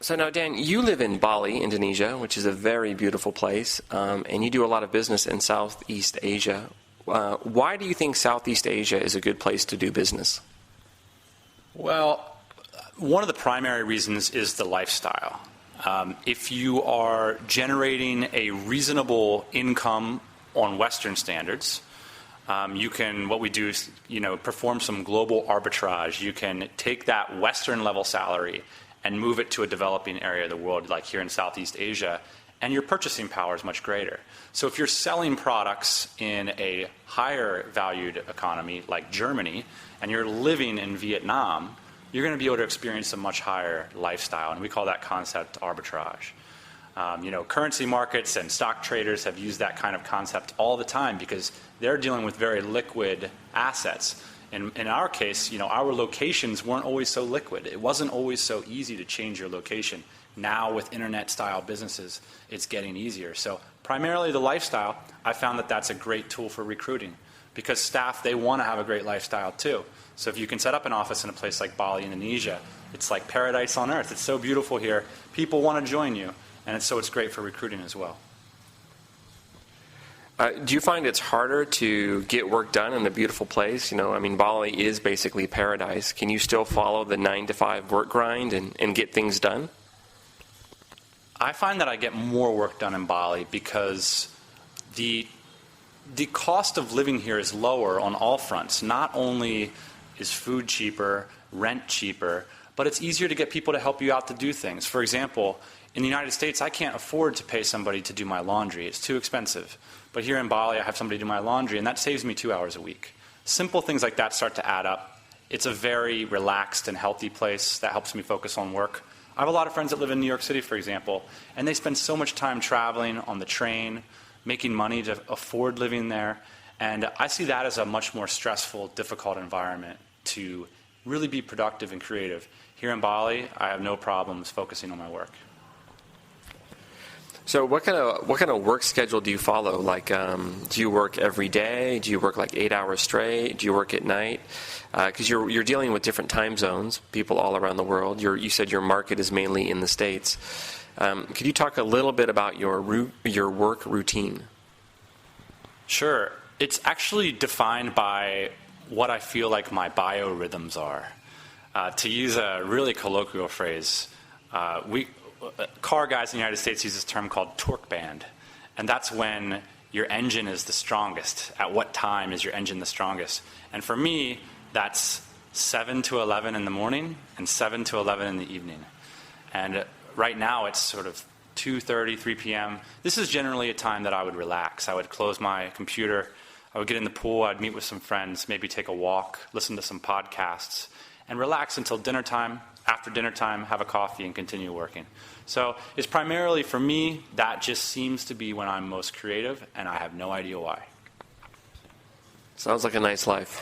So now, Dan, you live in Bali, Indonesia, which is a very beautiful place, and you do a lot of business in Southeast Asia. Why do you think Southeast Asia is a good place to do business? Well, one of the primary reasons is the lifestyle. If you are generating a reasonable income on Western standards, what we do is, perform some global arbitrage. You can take that Western level salary and move it to a developing area of the world, like here in Southeast Asia, and your purchasing power is much greater. So if you're selling products in a higher valued economy like Germany, and you're living in Vietnam, you're going to be able to experience a much higher lifestyle, and we call that concept arbitrage. Currency markets and stock traders have used that kind of concept all the time because they're dealing with very liquid assets. In our case, our locations weren't always so liquid. It wasn't always so easy to change your location. Now with internet-style businesses, it's getting easier. So primarily the lifestyle, I found that that's a great tool for recruiting because staff, they want to have a great lifestyle too. So if you can set up an office in a place like Bali, Indonesia, it's like paradise on earth. It's so beautiful here. People want to join you, and it's great for recruiting as well. Do you find it's harder to get work done in a beautiful place? Bali is basically paradise. Can you still follow the 9-to-5 work grind and get things done? I find that I get more work done in Bali because the cost of living here is lower on all fronts. Not only is food cheaper, rent cheaper, but it's easier to get people to help you out to do things. For example, in the United States, I can't afford to pay somebody to do my laundry. It's too expensive. But here in Bali, I have somebody do my laundry, and that saves me 2 hours a week. Simple things like that start to add up. It's a very relaxed and healthy place that helps me focus on work. I have a lot of friends that live in New York City, for example, and they spend so much time traveling on the train, making money to afford living there. And I see that as a much more stressful, difficult environment to really be productive and creative. Here in Bali, I have no problems focusing on my work. So what kind of work schedule do you follow? Like, do you work every day? Do you work like 8 hours straight? Do you work at night? Because you're dealing with different time zones, people all around the world. You said your market is mainly in the States. Could you talk a little bit about your work routine? Sure. It's actually defined by what I feel like my biorhythms are. To use a really colloquial phrase, car guys in the United States use this term called torque band. And that's when your engine is the strongest. At what time is your engine the strongest? And for me, that's 7 to 11 in the morning and 7 to 11 in the evening. And right now it's sort of 2:30, 3 p.m. This is generally a time that I would relax. I would close my computer, I would get in the pool, I'd meet with some friends, maybe take a walk, listen to some podcasts, and relax until dinner time. After dinner time, have a coffee and continue working. So it's primarily, for me, that just seems to be when I'm most creative, and I have no idea why. Sounds like a nice life.